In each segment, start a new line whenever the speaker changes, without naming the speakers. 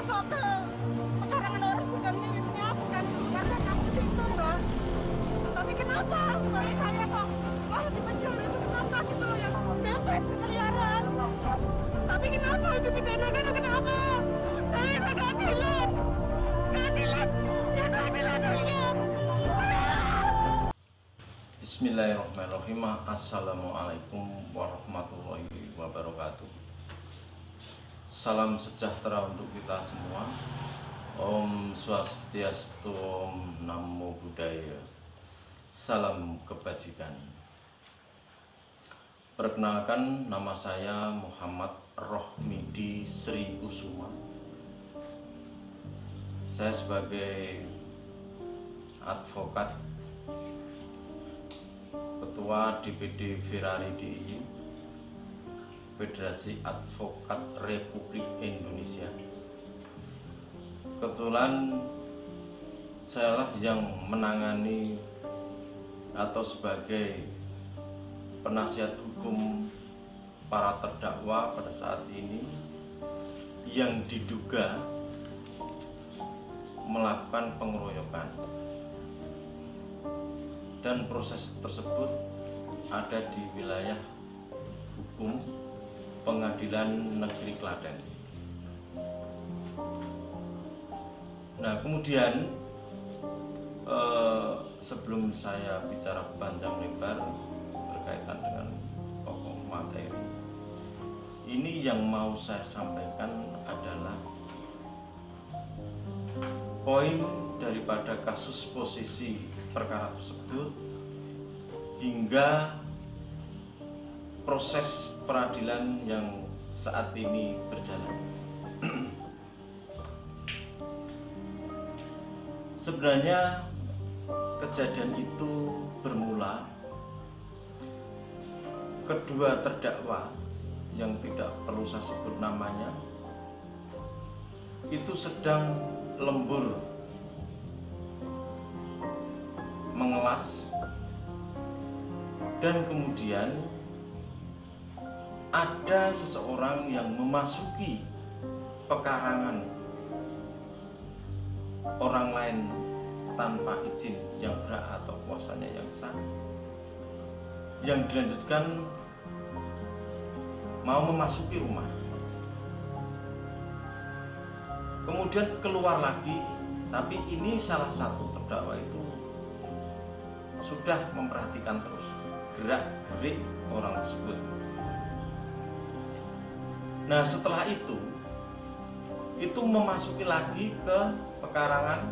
masuk ke pekarangan orang bukan miliknya, bukan warga kampung situ loh. Tapi kenapa bayi saya kok di penjara itu kenapa gitu loh, yang bebas berkeliaran. Tapi kenapa dipidanakan, kenapa? Saya minta keadilan. Keadilan. Ya keadilan saya.
Bismillahirrahmanirrahim. Assalamualaikum warahmatullahi wabarakatuh. Salam sejahtera untuk kita semua. Om Swastiastu, Om Namo Buddhaya. Salam kebajikan. Perkenalkan, nama saya Muhammad Rohmidi Sri Kusuma. Saya sebagai advokat, Ketua DPD Firari DIY, Federasi Advokat Republik Indonesia. Kebetulan sayalah yang menangani atau sebagai penasihat hukum para terdakwa pada saat ini yang diduga melakukan pengeroyokan, dan proses tersebut ada di wilayah hukum Pengadilan Negeri Klaten. Nah, kemudian sebelum saya bicara panjang lebar berkaitan dengan pokok materi, ini yang mau saya sampaikan adalah poin daripada kasus posisi perkara tersebut hingga proses peradilan yang saat ini berjalan. Sebenarnya kejadian itu bermula kedua terdakwa yang tidak perlu saya sebut namanya itu sedang lembur mengelas, dan kemudian ada seseorang yang memasuki pekarangan orang lain tanpa izin yang berhak atau kuasanya yang sah, yang dilanjutkan mau memasuki rumah, kemudian keluar lagi. Tapi ini salah satu terdakwa itu sudah memperhatikan terus gerak-gerik orang tersebut. Nah, setelah itu memasuki lagi ke pekarangan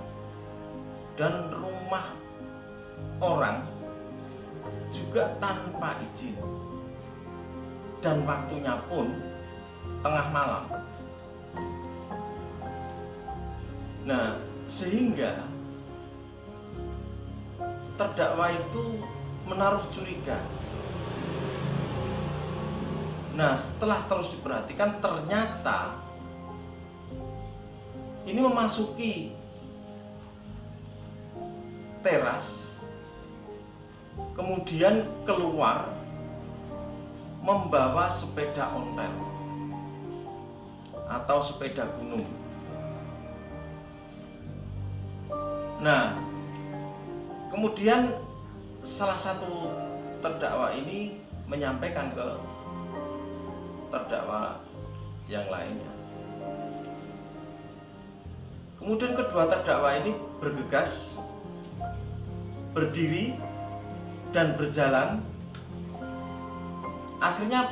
dan rumah orang juga tanpa izin, dan waktunya pun tengah malam. Nah, sehingga terdakwa itu menaruh curiga. Nah, setelah terus diperhatikan, ternyata ini memasuki teras, kemudian keluar membawa sepeda ontel atau sepeda gunung. Nah, kemudian salah satu terdakwa ini menyampaikan ke terdakwa yang lainnya. Kemudian kedua terdakwa ini bergegas, berdiri dan berjalan. Akhirnya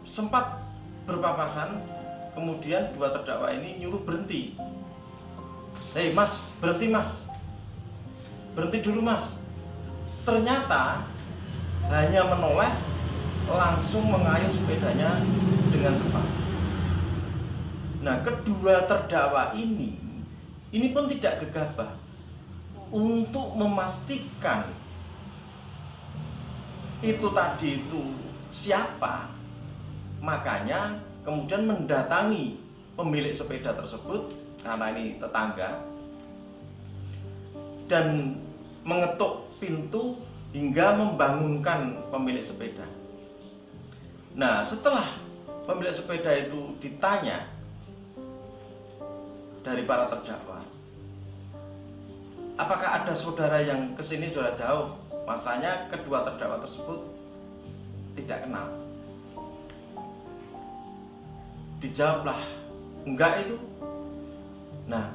sempat berpapasan. Kemudian dua terdakwa ini nyuruh berhenti. "Hei mas, berhenti mas, berhenti dulu mas." Ternyata hanya menoleh, langsung mengayuh sepedanya dengan cepat. Nah, kedua terdakwa ini pun tidak gegabah untuk memastikan itu tadi itu siapa. Makanya kemudian mendatangi pemilik sepeda tersebut, karena ini tetangga, dan mengetuk pintu hingga membangunkan pemilik sepeda. Nah, setelah pemilik sepeda itu ditanya, dari para terdakwa. Apakah ada saudara yang kesini sudah jauh? Masalahnya kedua terdakwa tersebut tidak kenal. Dijawablah, enggak itu. Nah,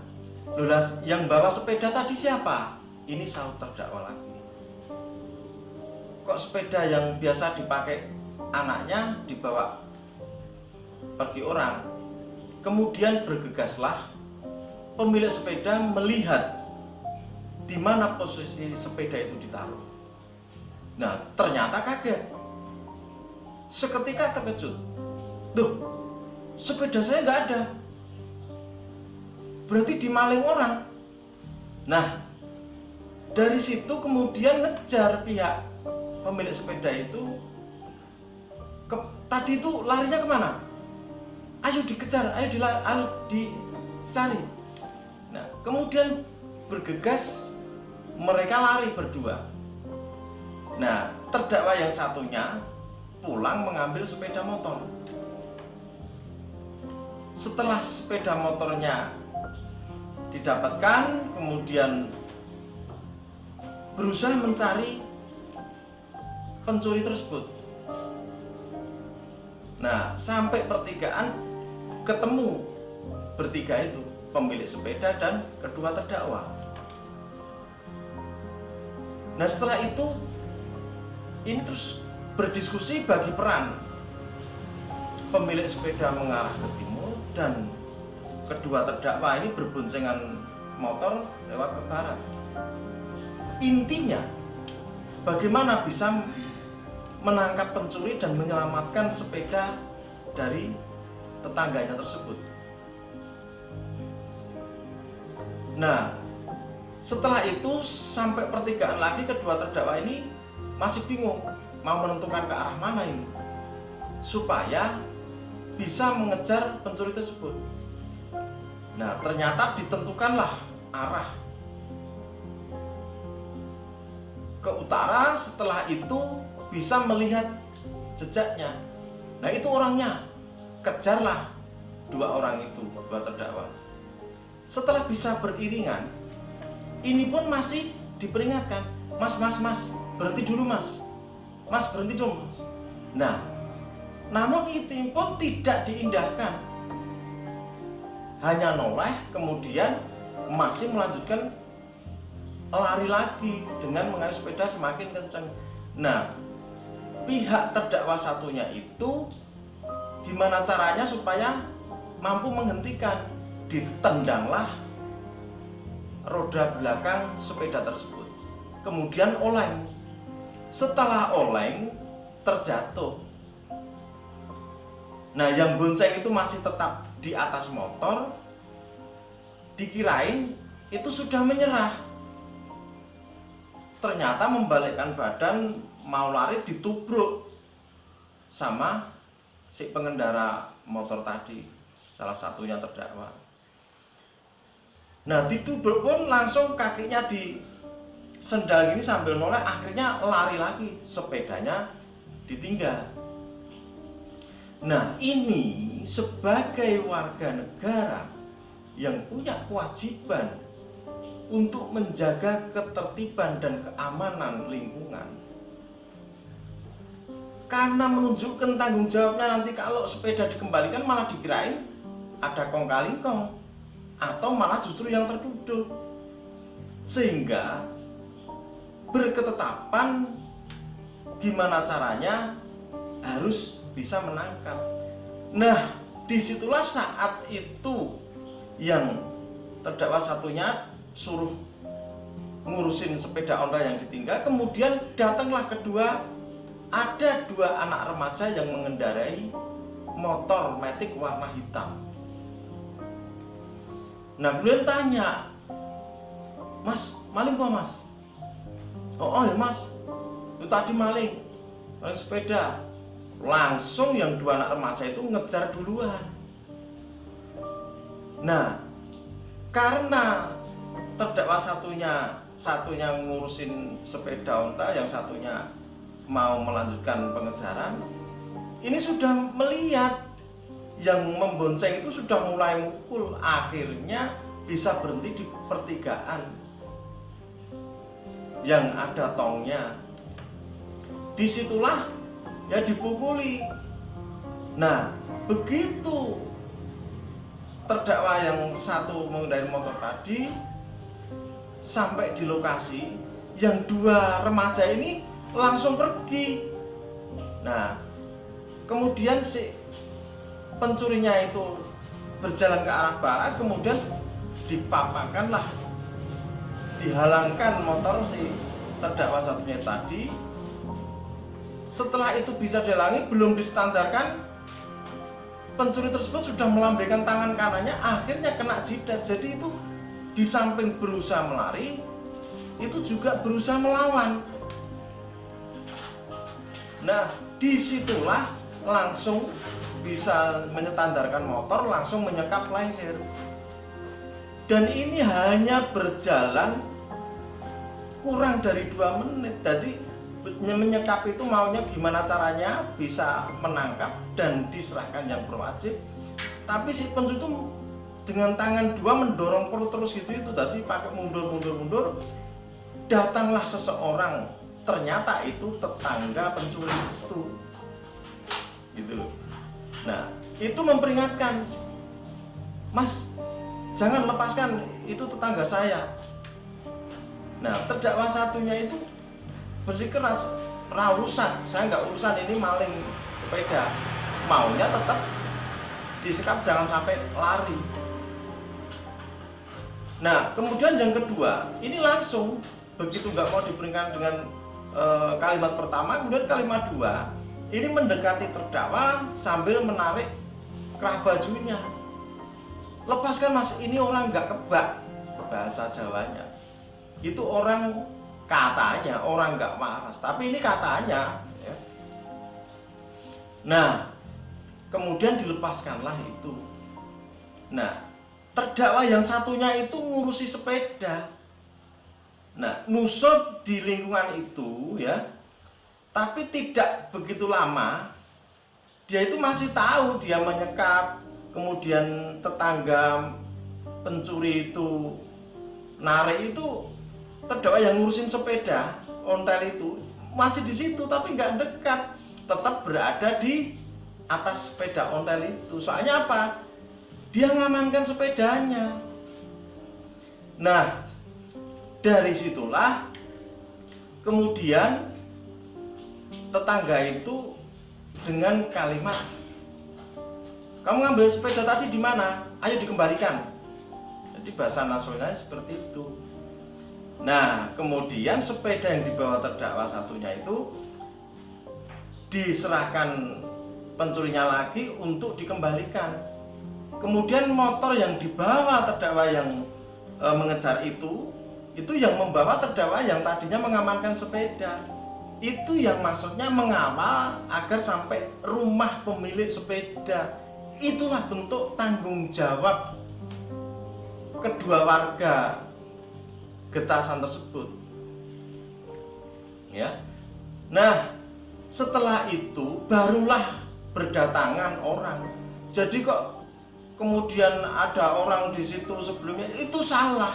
lulas yang bawa sepeda tadi siapa? Ini sahut terdakwa lagi. Kok sepeda yang biasa dipakai anaknya dibawa pergi orang? Kemudian bergegaslah pemilik sepeda melihat di mana posisi sepeda itu ditaruh. Nah, ternyata kaget. Seketika terkejut. Duh, sepeda saya nggak ada. Berarti dimaling orang. Nah, dari situ kemudian ngejar pihak pemilik sepeda itu. Tadi itu larinya kemana? Ayo dikejar, ayo dicari. Nah, kemudian bergegas mereka lari berdua. Nah, terdakwa yang satunya pulang mengambil sepeda motor. Setelah sepeda motornya didapatkan, kemudian berusaha mencari pencuri tersebut. Nah, sampai pertigaan ketemu bertiga itu, pemilik sepeda dan kedua terdakwa. Nah, setelah itu ini terus berdiskusi bagi peran. Pemilik sepeda mengarah ke timur dan kedua terdakwa ini berboncengan motor lewat ke barat. Intinya, bagaimana bisa menangkap pencuri dan menyelamatkan sepeda dari tetangganya tersebut. Nah, setelah itu sampai pertigaan lagi kedua terdakwa ini masih bingung mau menentukan ke arah mana ini supaya bisa mengejar pencuri tersebut. Nah, ternyata ditentukanlah arah ke utara. Setelah itu bisa melihat jejaknya. Nah, itu orangnya. Kejarlah dua orang itu, dua terdakwa. Setelah bisa beriringan, ini pun masih diperingatkan. Mas, berhenti dulu mas. Mas, berhenti dulu mas. Nah, namun itu pun tidak diindahkan. Hanya noleh, kemudian masih melanjutkan lari lagi dengan mengayuh sepeda semakin kencang. Nah, pihak terdakwa satunya itu gimana caranya supaya mampu menghentikan? Ditendanglah roda belakang sepeda tersebut. Kemudian oleng. Setelah oleng, terjatuh. Nah, yang bonceng itu masih tetap di atas motor. Dikirain itu sudah menyerah. Ternyata membalikkan badan mau lari, ditubruk sama si pengendara motor tadi, salah satunya terdakwa. Nah, ditubruk pun langsung kakinya disendal gini sambil noleh, akhirnya lari lagi, sepedanya ditinggal. Nah, ini sebagai warga negara yang punya kewajiban untuk menjaga ketertiban dan keamanan lingkungan. Karena menunjukkan tanggung jawabnya, nanti kalau sepeda dikembalikan malah dikirain ada kong kali kong, atau malah justru yang tertuduh. Sehingga berketetapan gimana caranya harus bisa menangkap. Nah, disitulah saat itu yang terdakwa satunya suruh ngurusin sepeda Honda yang ditinggal. Kemudian datanglah kedua, ada dua anak remaja yang mengendarai motor Matic warna hitam. Nah, beliau tanya, mas, maling kok mas? Oh ya mas, itu tadi maling sepeda. Langsung yang dua anak remaja itu ngejar duluan. Nah, karena terdakwa satunya ngurusin sepeda Honda, yang satunya mau melanjutkan pengejaran, ini sudah melihat yang membonceng itu sudah mulai mukul, akhirnya bisa berhenti di pertigaan yang ada tongnya. Disitulah ya dipukuli. Nah, begitu terdakwa yang satu mengendarai motor tadi sampai di lokasi, yang dua remaja ini langsung pergi. Nah, kemudian si pencurinya itu berjalan ke arah barat, kemudian dipapakanlah, dihalangkan motor si terdakwa satunya tadi. Setelah itu bisa dihalangi, belum distandarkan, pencuri tersebut sudah melambaikan tangan kanannya, akhirnya kena jidat. Jadi itu di samping berusaha melari, itu juga berusaha melawan. Nah, disitulah langsung bisa menyetandarkan motor, langsung menyekap leher. Dan ini hanya berjalan kurang dari 2 menit. Jadi menyekap itu maunya gimana caranya bisa menangkap dan diserahkan yang berwajib. Tapi si pencuri itu dengan tangan dua mendorong perut terus gitu, itu tadi pakai mundur. Datanglah seseorang, ternyata itu tetangga pencuri itu, gitu loh. Nah, itu memperingatkan, "Mas, jangan lepaskan, itu tetangga saya." Nah, terdakwa satunya itu bersikeras, urusan, saya nggak urusan, ini maling sepeda. Maunya tetap disekap, jangan sampai lari. Nah, kemudian yang kedua, ini langsung begitu nggak mau diberikan dengan kalimat pertama, kemudian kalimat dua, ini mendekati terdakwa sambil menarik kerah bajunya. "Lepaskan Mas, ini orang nggak kebak," bahasa Jawanya. Itu orang, katanya orang nggak waras, tapi ini katanya ya. Nah, kemudian dilepaskanlah itu. Nah, terdakwa yang satunya itu ngurusi sepeda. Nah, nusuk di lingkungan itu ya, tapi tidak begitu lama. Dia itu masih tahu dia menyekap, kemudian tetangga pencuri itu narik itu, terdakwa yang ngurusin sepeda ontel itu masih di situ, tapi nggak dekat, tetap berada di atas sepeda ontel itu. Soalnya apa? Dia ngamankan sepedanya. Nah, dari situlah kemudian tetangga itu dengan kalimat, "Kamu ngambil sepeda tadi di mana? Ayo dikembalikan." Jadi bahasa nasionalnya seperti itu. Nah, kemudian sepeda yang dibawa terdakwa satunya itu diserahkan pencurinya lagi untuk dikembalikan. Kemudian motor yang dibawa terdakwa yang mengejar itu yang membawa terdakwa yang tadinya mengamankan sepeda. Itu yang maksudnya mengawal agar sampai rumah pemilik sepeda. Itulah bentuk tanggung jawab kedua warga Getasan tersebut. Ya. Nah, setelah itu barulah berdatangan orang. Jadi kok kemudian ada orang di situ sebelumnya, itu salah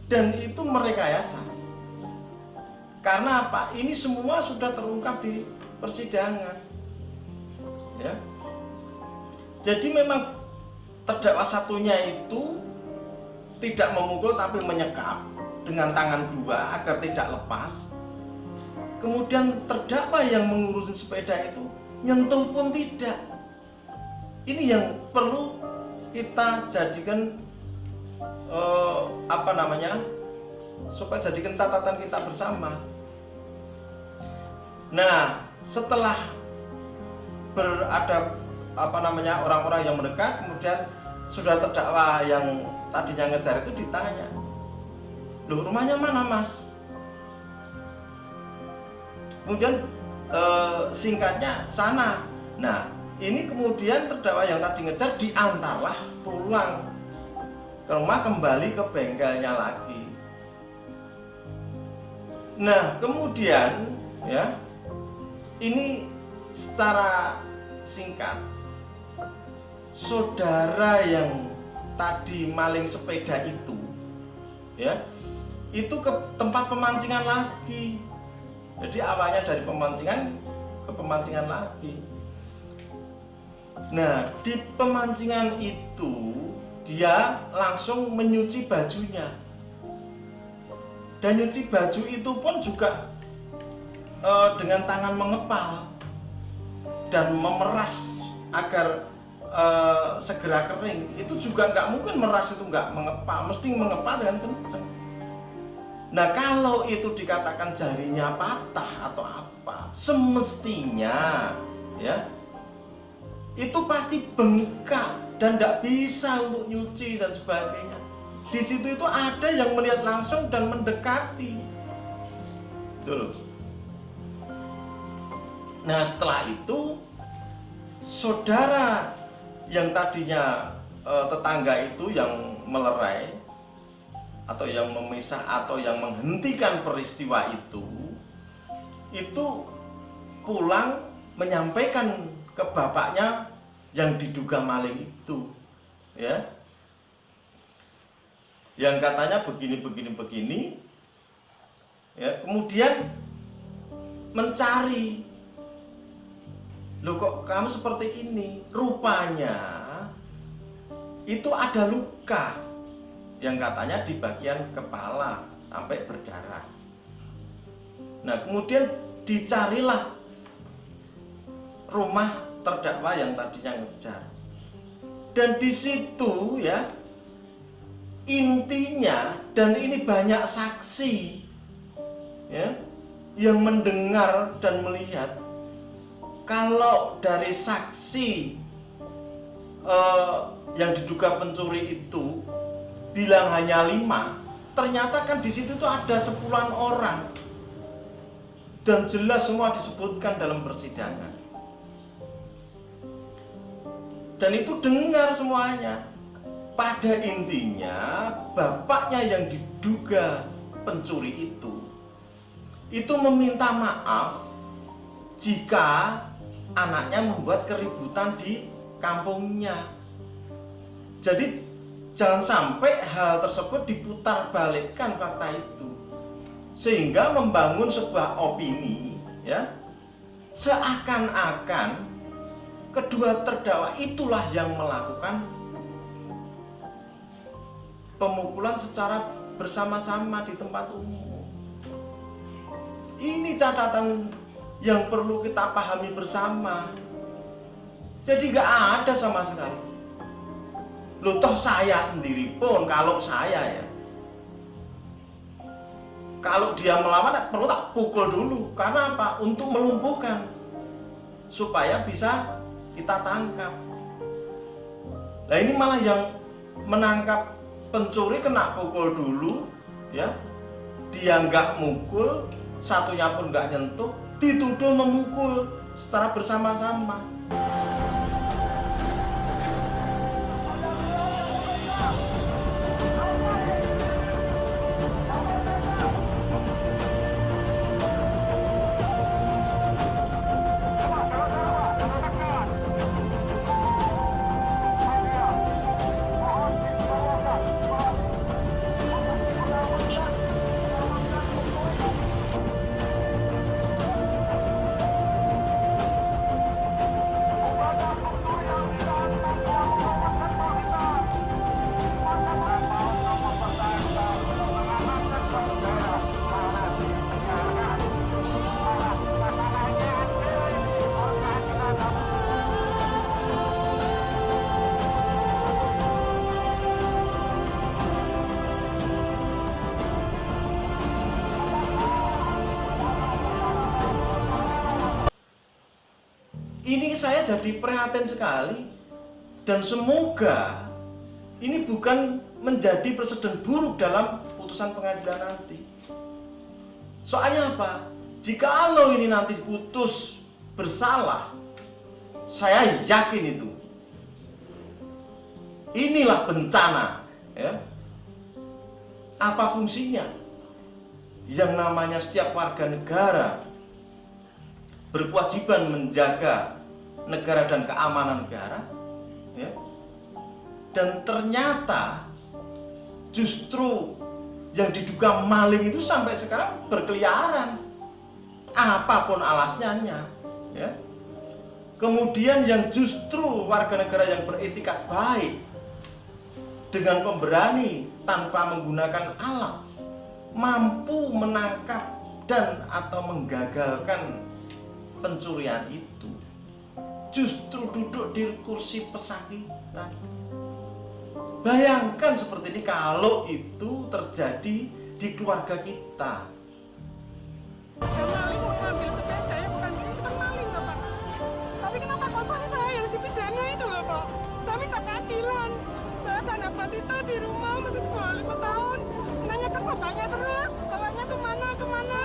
dan itu merekayasa. Karena apa? Ini semua sudah terungkap di persidangan. Ya. Jadi memang terdakwa satunya itu tidak memukul tapi menyekap dengan tangan dua agar tidak lepas. Kemudian terdakwa yang mengurusi sepeda itu nyentuh pun tidak. Ini yang perlu kita jadikan supaya jadikan catatan kita bersama. Nah, setelah berada orang-orang yang mendekat, kemudian sudah terdakwa yang tadinya ngejar itu ditanya, "Loh, rumahnya mana Mas?" Kemudian singkatnya sana. Nah, ini kemudian terdakwa yang tadi ngejar diantarlah pulang ke rumah, kembali ke bengkelnya lagi. Nah, kemudian ya, ini secara singkat saudara yang tadi maling sepeda itu, ya, itu ke tempat pemancingan lagi. Jadi awalnya dari pemancingan ke pemancingan lagi. Nah, di pemancingan itu dia langsung menyuci bajunya. Dan nyuci baju itu pun juga dengan tangan mengepal dan memeras agar segera kering. Itu juga nggak mungkin meras itu nggak mengepal, mesti mengepal dengan kencang. Nah, kalau itu dikatakan jarinya patah atau apa, semestinya ya itu pasti bengkak dan tidak bisa untuk nyuci dan sebagainya. Di situ itu ada yang melihat langsung dan mendekati. Tuh. Nah, setelah itu saudara yang tadinya tetangga itu yang melerai atau yang memisah atau yang menghentikan peristiwa itu pulang menyampaikan ke bapaknya yang diduga maling itu, ya, yang katanya begini, ya, kemudian mencari, loh kok kamu seperti ini, rupanya itu ada luka yang katanya di bagian kepala sampai berdarah. Nah, kemudian dicarilah rumah terdakwa yang tadinya ngejar. Dan di situ ya intinya, dan ini banyak saksi ya yang mendengar dan melihat. Kalau dari saksi yang diduga pencuri itu bilang hanya 5, ternyata kan di situ tuh ada 10 orang dan jelas semua disebutkan dalam persidangan. Dan itu dengar semuanya. Pada intinya bapaknya yang diduga pencuri itu meminta maaf jika anaknya membuat keributan di kampungnya. Jadi jangan sampai hal tersebut diputarbalikkan fakta itu, sehingga membangun sebuah opini ya seakan-akan kedua terdakwa itulah yang melakukan pemukulan secara bersama-sama di tempat umum. Ini catatan yang perlu kita pahami bersama. Jadi gak ada sama sekali. Loh, toh saya sendiri pun, kalau saya ya, kalau dia melawan perlu tak pukul dulu. Karena apa? Untuk melumpuhkan, supaya bisa kita tangkap. Nah, ini malah yang menangkap pencuri kena pukul dulu ya. Dia nggak mukul, satunya pun nggak nyentuh, dituduh memukul secara bersama-sama. Ini saya jadi prihatin sekali, dan semoga ini bukan menjadi presiden buruk dalam putusan pengadilan nanti. Soalnya apa? Jikalau ini nanti putus bersalah, saya yakin itu inilah bencana ya. Apa fungsinya? Yang namanya setiap warga negara berkewajiban menjaga negara dan keamanan negara ya. Dan ternyata justru yang diduga maling itu sampai sekarang berkeliaran, apapun alasannya, ya. Kemudian yang justru warga negara yang beretikat baik, dengan pemberani tanpa menggunakan alat, mampu menangkap dan atau menggagalkan pencurian itu, justru duduk di kursi pesakitan. Bayangkan seperti ini kalau itu terjadi di keluarga kita.
Yang maling mau ngambil sepeda ya bukan ini kan maling loh Pak. Tapi kenapa kok suami saya yang dipidana itu loh Pak? Saya minta keadilan. Saya tanda batita di rumah masih 25 tahun. Nanyakan bapaknya terus, bapaknya kemana.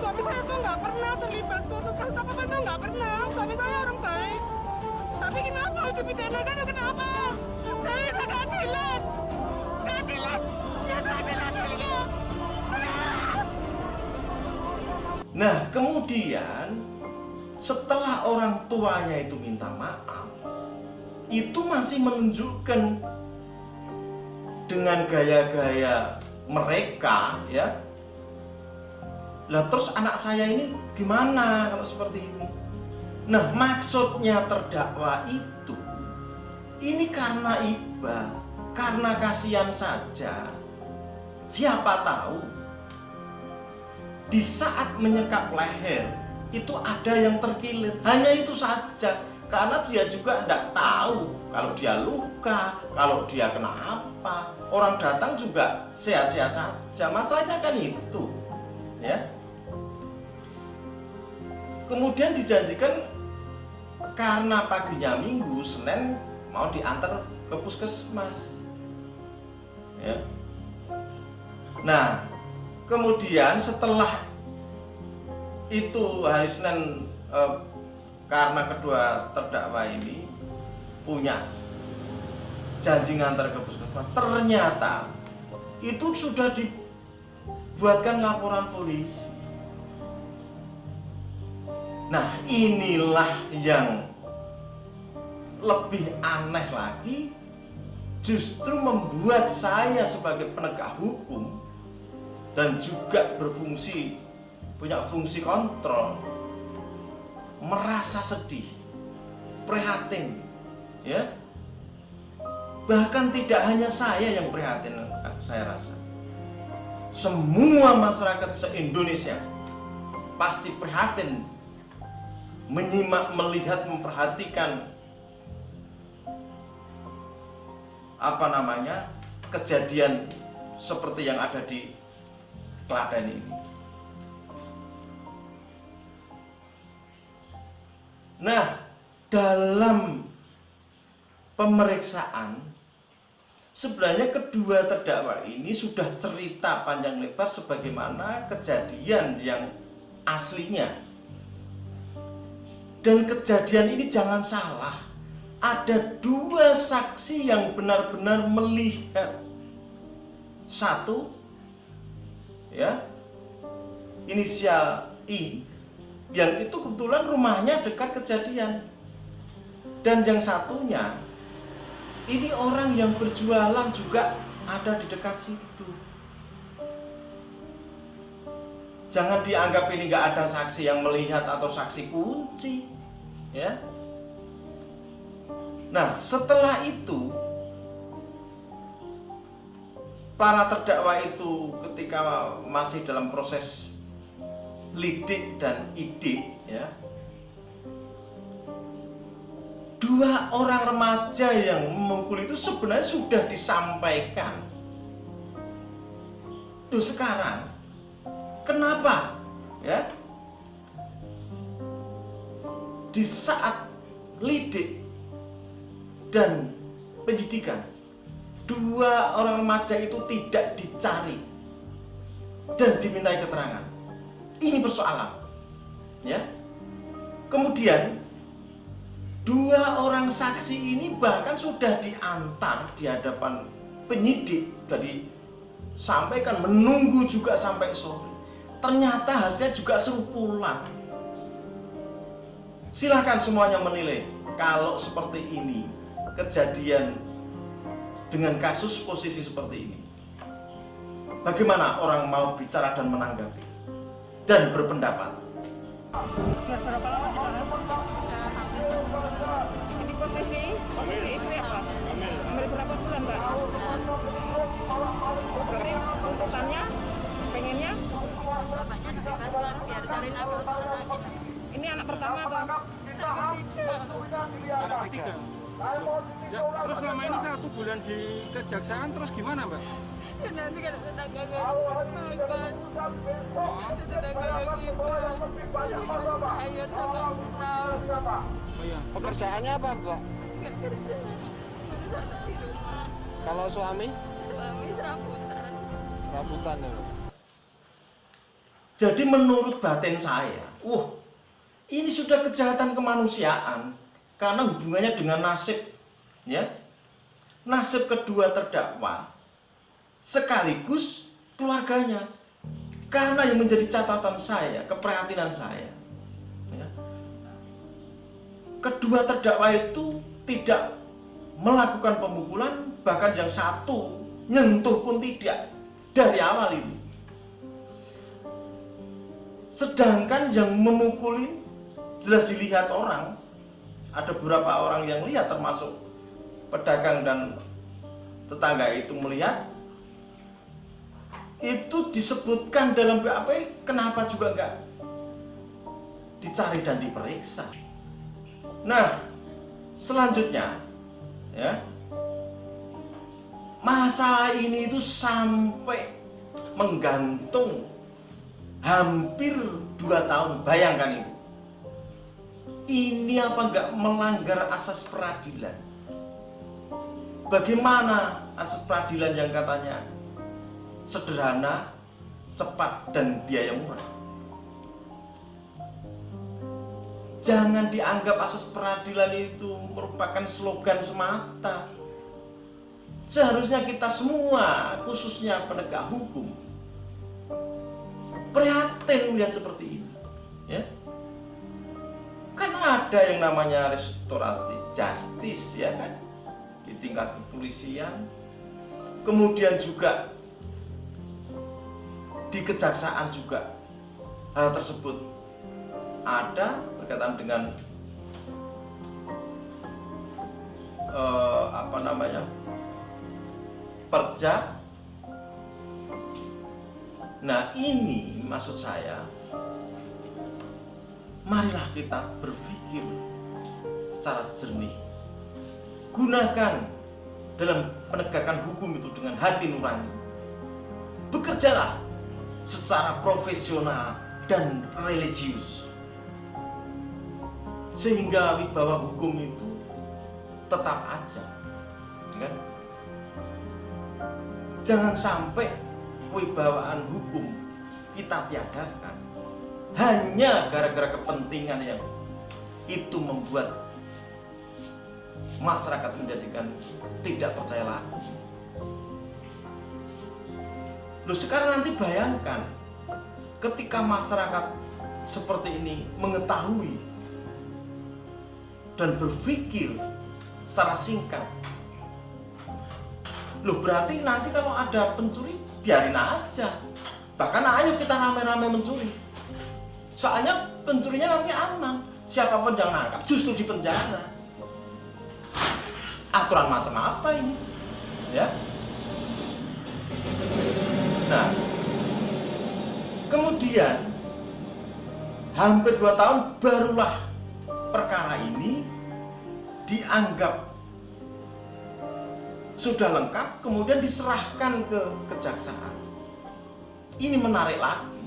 Suami saya tuh nggak pernah terlibat suatu kasus apa itu nggak pernah. Suami saya orang baik. Tapi kenapa dipidanakan itu kenapa? Saya minta keadilan. Keadilan. Ya keadilan ya.
Nah, kemudian setelah orang tuanya itu minta maaf, itu masih menunjukkan dengan gaya-gaya mereka, ya. Lah terus anak saya ini gimana kalau seperti ini? Nah, maksudnya terdakwa itu ini karena iba, karena kasihan saja. Siapa tahu di saat menyekap leher itu ada yang terkilir, hanya itu saja. Karena dia juga tidak tahu kalau dia luka, kalau dia kena apa. Orang datang juga sehat-sehat saja. Masalahnya kan itu, ya. Kemudian dijanjikan karena paginya Minggu, Senin mau diantar ke puskesmas, ya. Nah, kemudian setelah itu hari Senin, karena kedua terdakwa ini punya janji ngantar ke puskesmas, ternyata itu sudah dibuatkan laporan polisi. Nah, inilah yang lebih aneh lagi, justru membuat saya sebagai penegak hukum dan juga punya fungsi kontrol, merasa sedih, prihatin, ya. Bahkan tidak hanya saya yang prihatin, saya rasa semua masyarakat se-Indonesia pasti prihatin menyimak, melihat, memperhatikan kejadian seperti yang ada di Klaten ini. Nah, dalam pemeriksaan sebenarnya kedua terdakwa ini sudah cerita panjang lebar sebagaimana kejadian yang aslinya. Dan kejadian ini jangan salah, ada dua saksi yang benar-benar melihat. Satu, ya, inisial I, yang itu kebetulan rumahnya dekat kejadian. Dan yang satunya, ini orang yang berjualan juga ada di dekat situ. Jangan dianggap ini gak ada saksi yang melihat atau saksi kunci, ya. Nah, setelah itu para terdakwa itu ketika masih dalam proses lidik dan idik, ya, dua orang remaja yang memukul itu sebenarnya sudah disampaikan. Tuh sekarang kenapa, ya, di saat lidik dan penyidikan dua orang remaja itu tidak dicari dan dimintai keterangan? Ini persoalan, ya. Kemudian dua orang saksi ini bahkan sudah diantar di hadapan penyidik, sudah disampaikan, menunggu juga sampai sore. Ternyata hasilnya juga serupulan. Silahkan semuanya menilai kalau seperti ini kejadian dengan kasus posisi seperti ini? Bagaimana orang mau bicara dan menanggapi dan berpendapat?
Sudah berapa lama di sana? Ini posisi istri apa? Hamil berapa bulan, Mbak? Berarti tuntutannya, pengennya?
Bapaknya dibebaskan biar cari nafkah untuk anaknya.
Ini anak pertama atau?
Anak ketiga. Ya, terus selama ini 1 bulan di kejaksaan terus gimana, Mbak?
Ya nanti kan tetangga ngasih makan. Ada tetangga yang iba. Saya sama tahu.
Oh iya.
Pekerjaannya apa, Mbak?
Nggak kerja. Terus anak di rumah.
Kalau suami?
Suami serabutan.
Rambutan ya.
Jadi menurut batin saya, ini sudah kejahatan kemanusiaan karena hubungannya dengan nasib, ya. Nasib kedua terdakwa sekaligus keluarganya. Karena yang menjadi catatan saya, keprihatinan saya, ya, kedua terdakwa itu tidak melakukan pemukulan, bahkan yang satu nyentuh pun tidak dari awal itu. Sedangkan yang memukulin jelas dilihat orang, ada beberapa orang yang lihat termasuk pedagang dan tetangga itu melihat, itu disebutkan dalam BAP, kenapa juga enggak dicari dan diperiksa. Nah, selanjutnya, ya, masalah ini itu sampai menggantung hampir 2 tahun, bayangkan itu. Ini apa enggak melanggar asas peradilan? Bagaimana asas peradilan yang katanya sederhana, cepat, dan biaya murah? Jangan dianggap asas peradilan itu merupakan slogan semata. Seharusnya kita semua, khususnya penegak hukum, prihatin melihat seperti ini, ya. Kan ada yang namanya restorasi justice, ya kan, di tingkat kepolisian, kemudian juga di kejaksaan juga hal tersebut ada berkaitan dengan perja. Nah, ini maksud saya, marilah kita berpikir secara jernih. Gunakan dalam penegakan hukum itu dengan hati nurani. Bekerjalah secara profesional dan religius, sehingga wibawa hukum itu tetap ada, kan? Jangan sampai kewibawaan hukum kita tiadakan hanya gara-gara kepentingan yang itu membuat masyarakat menjadikan tidak percaya lagi. Loh, sekarang nanti bayangkan ketika masyarakat seperti ini mengetahui dan berpikir secara singkat. Loh, berarti nanti kalau ada pencuri biarin aja. Bahkan ayo kita rame-rame mencuri. Soalnya pencurinya nanti aman. Siapapun yang nangkap justru di penjara. Aturan macam apa ini? Ya. Nah, kemudian hampir 2 tahun barulah perkara ini dianggap sudah lengkap, kemudian diserahkan ke kejaksaan. Ini menarik lagi,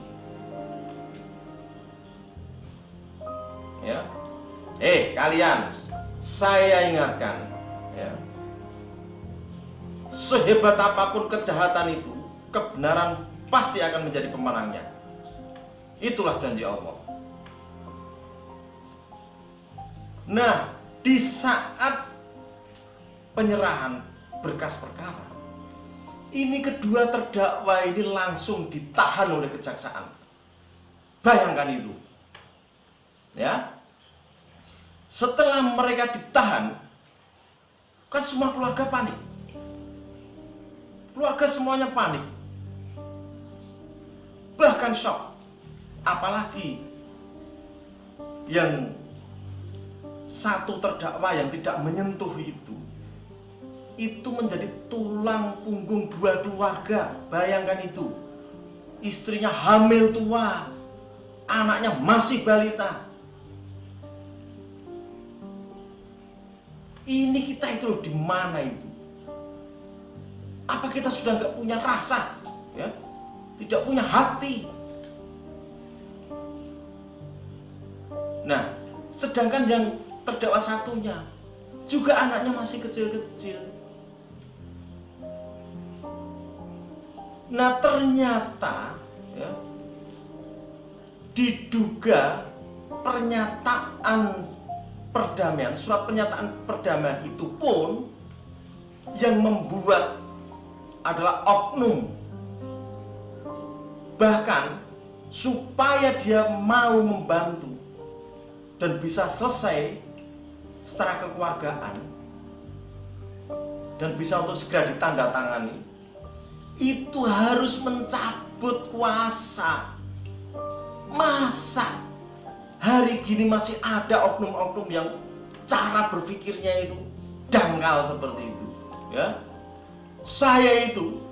ya. Kalian, saya ingatkan, ya, sehebat apapun kejahatan itu, kebenaran pasti akan menjadi pemenangnya. Itulah janji Allah. Nah, di saat penyerahan berkas perkara, ini kedua terdakwa ini langsung ditahan oleh kejaksaan. Bayangkan itu, ya. Setelah mereka ditahan, kan semua keluarga panik. Keluarga semuanya panik, bahkan shock. Apalagi yang satu terdakwa yang tidak menyentuh itu menjadi tulang punggung dua keluarga. Bayangkan itu, istrinya hamil tua, anaknya masih balita. Ini kita itu loh, di mana itu? Apa kita sudah nggak punya rasa, ya? Tidak punya hati? Nah, sedangkan yang terdakwa satunya juga anaknya masih kecil-kecil. Nah, ternyata ya, diduga pernyataan perdamaian, surat pernyataan perdamaian itu pun yang membuat adalah oknum. Bahkan supaya dia mau membantu dan bisa selesai secara kekeluargaan dan bisa untuk segera ditandatangani, itu harus mencabut kuasa. Masa hari gini masih ada oknum-oknum yang cara berpikirnya itu dangkal seperti itu, ya? Saya itu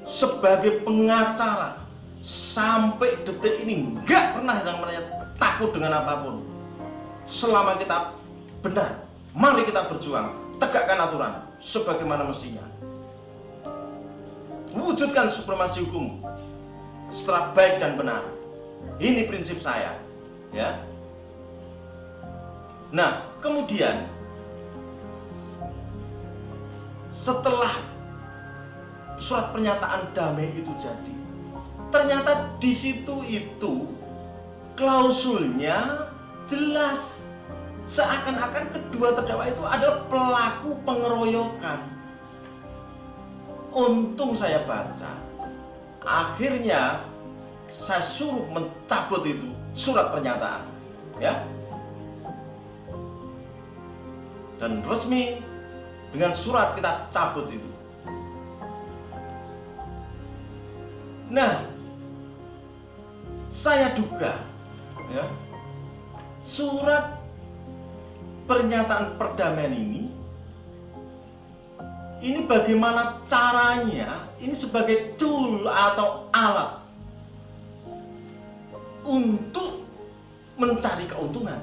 sebagai pengacara sampai detik ini nggak pernah yang namanya takut dengan apapun. Selama kita benar, mari kita berjuang, tegakkan aturan sebagaimana mestinya. Wujudkan supremasi hukum secara baik dan benar. Ini prinsip saya, ya. Nah, kemudian setelah surat pernyataan damai itu jadi, ternyata di situ itu klausulnya jelas, seakan-akan kedua terdakwa itu adalah pelaku pengeroyokan. Untung saya baca, akhirnya saya suruh mencabut itu surat pernyataan, ya, dan resmi dengan surat kita cabut itu. Nah, saya duga, ya, surat pernyataan perdamaian ini bagaimana caranya, ini sebagai tool atau alat untuk mencari keuntungan,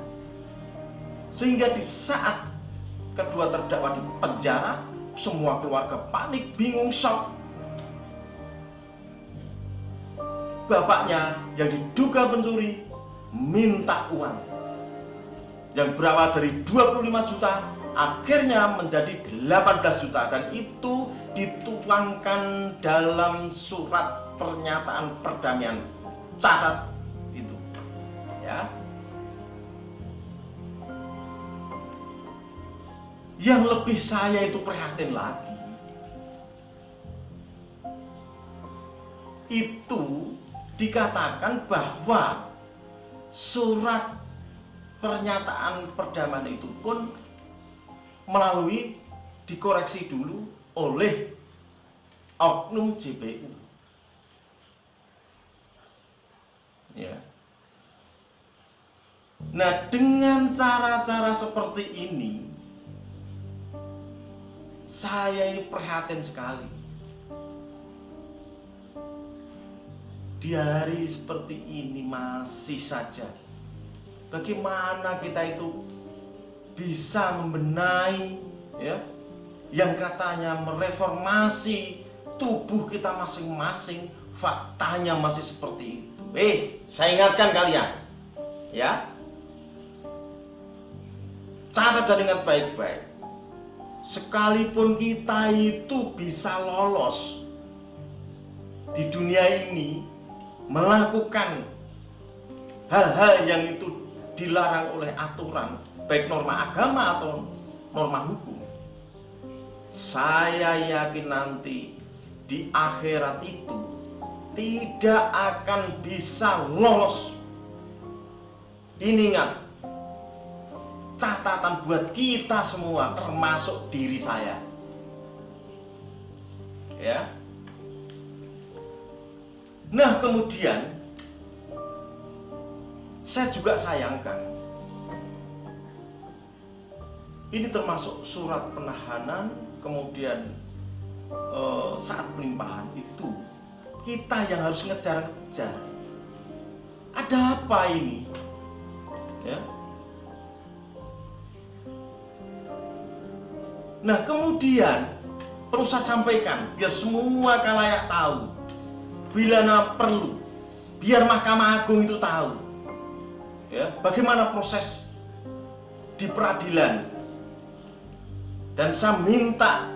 sehingga di saat kedua terdakwa di penjara, semua keluarga panik, bingung, shock. Bapaknya yang diduga pencuri minta uang yang berawal dari 25 juta akhirnya menjadi 18 juta, dan itu dituangkan dalam surat pernyataan perdamaian. Catat itu, ya. Yang lebih saya itu prihatin lagi, itu dikatakan bahwa surat pernyataan perdamaian itu pun melalui dikoreksi dulu oleh oknum JPU, ya. Nah, dengan cara-cara seperti ini saya prihatin sekali. Di hari seperti ini masih saja, bagaimana kita itu bisa membenahi, ya, yang katanya mereformasi tubuh kita masing-masing, faktanya masih seperti itu. Saya ingatkan kalian, ya, catat dan ingat baik-baik. Sekalipun kita itu bisa lolos di dunia ini melakukan hal-hal yang itu dilarang oleh aturan, baik norma agama atau norma hukum, saya yakin nanti di akhirat itu tidak akan bisa lolos. Ini ingat, catatan buat kita semua, termasuk diri saya, ya. Nah, kemudian saya juga sayangkan, ini termasuk surat penahanan, kemudian saat pelimpahan itu kita yang harus ngejar-ngejar. Ada apa ini? Ya. Nah, kemudian perlu saya sampaikan biar semua khalayak tahu, bila perlu, biar Mahkamah Agung itu tahu, ya, bagaimana proses di peradilan. Dan saya minta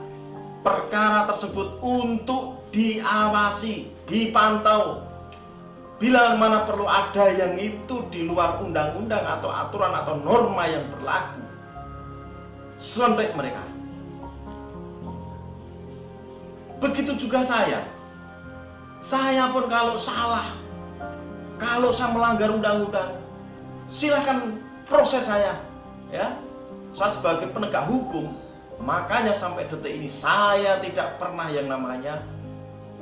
perkara tersebut untuk diawasi, dipantau. Bila mana perlu ada yang itu di luar undang-undang atau aturan atau norma yang berlaku, selentik mereka. Begitu juga saya pun kalau salah, kalau saya melanggar undang-undang, silakan proses saya, ya. Saya sebagai penegak hukum, makanya sampai detik ini saya tidak pernah yang namanya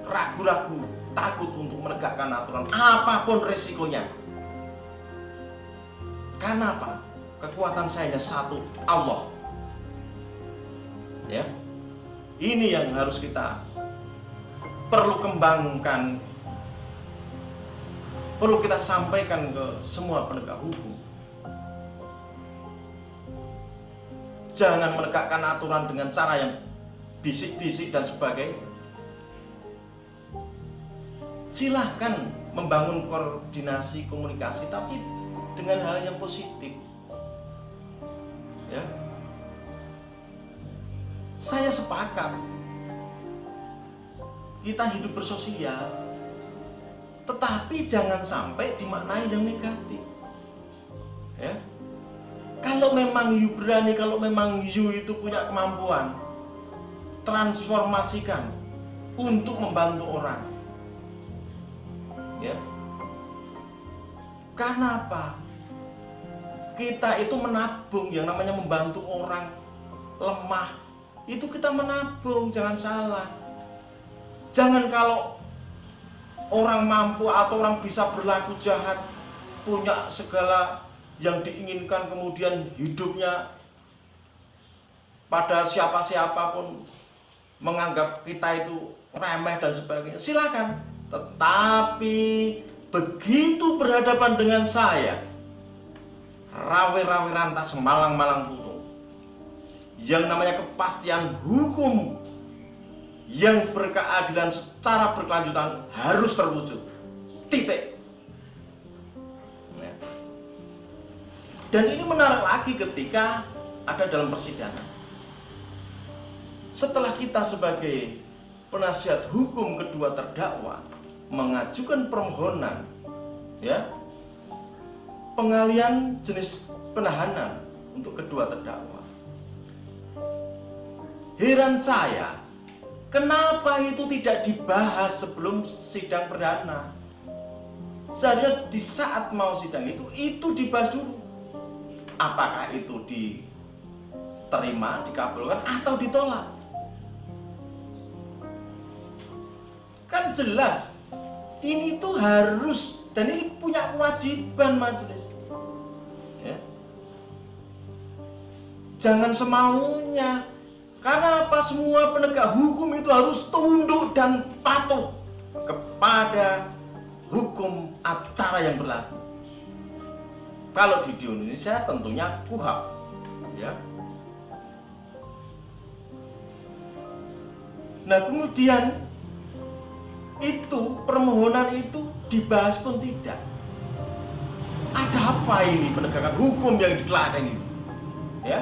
ragu-ragu, takut untuk menegakkan aturan apapun resikonya. Karena apa? Kekuatan saya hanya satu, Allah. Ya. Ini yang harus kita perlu kembangkan, perlu kita sampaikan ke semua penegak hukum. Jangan menegakkan aturan dengan cara yang bisik-bisik dan sebagainya. Silahkan membangun koordinasi komunikasi, tapi dengan hal yang positif. Ya. Saya sepakat kita hidup bersosial, tetapi jangan sampai dimaknai yang negatif. Ya. Kalau memang you berani, kalau memang you itu punya kemampuan, transformasikan untuk membantu orang. Ya. Karena apa? Kita itu menabung, yang namanya membantu orang lemah, itu kita menabung, jangan salah. Jangan kalau orang mampu atau orang bisa berlaku jahat, punya segala yang diinginkan, kemudian hidupnya pada siapa-siapa pun menganggap kita itu remeh dan sebagainya, silakan. Tetapi begitu berhadapan dengan saya, rawe-rawe rantas, malang-malang putung, yang namanya kepastian hukum yang berkeadilan secara berkelanjutan harus terwujud. Titik. Dan ini menarik lagi ketika ada dalam persidangan. Setelah kita sebagai penasihat hukum kedua terdakwa mengajukan permohonan, ya, pengalihan jenis penahanan untuk kedua terdakwa, heran saya, kenapa itu tidak dibahas sebelum sidang perdana? Seharusnya di saat mau sidang itu dibahas dulu. Apakah itu diterima, dikabulkan, atau ditolak? Kan jelas, ini tuh harus, dan ini punya kewajiban majelis. Ya. Jangan semaunya. Karena apa? Semua penegak hukum itu harus tunduk dan patuh kepada hukum acara yang berlaku. Kalau di Indonesia tentunya KUHP, ya. Nah, kemudian itu permohonan itu dibahas pun tidak. Ada apa ini penegakan hukum yang diteladan itu? Ya.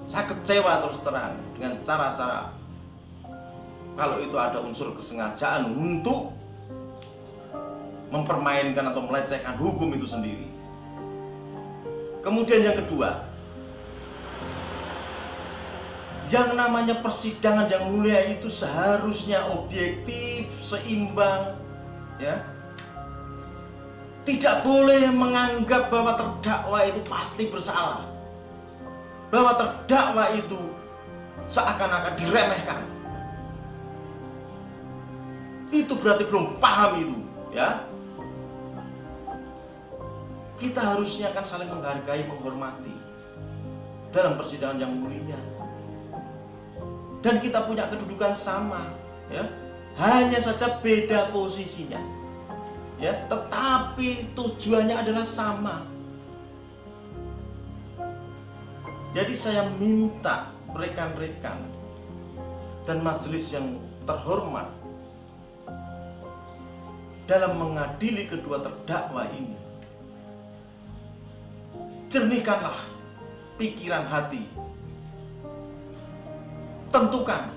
Saya kecewa terus terang dengan cara-cara, kalau itu ada unsur kesengajaan untuk mempermainkan atau melecehkan hukum itu sendiri. Kemudian yang kedua, yang namanya persidangan yang mulia itu seharusnya objektif, seimbang, ya. Tidak boleh menganggap bahwa terdakwa itu pasti bersalah, bahwa terdakwa itu seakan-akan diremehkan. itu berarti belum paham itu, ya. Kita harusnya kan saling menghargai, menghormati dalam persidangan yang mulia. Dan kita punya kedudukan sama, ya. Hanya saja beda posisinya, ya. Tetapi tujuannya adalah sama. Jadi saya minta rekan-rekan dan majelis yang terhormat dalam mengadili kedua terdakwa ini, jernihkanlah pikiran hati, tentukan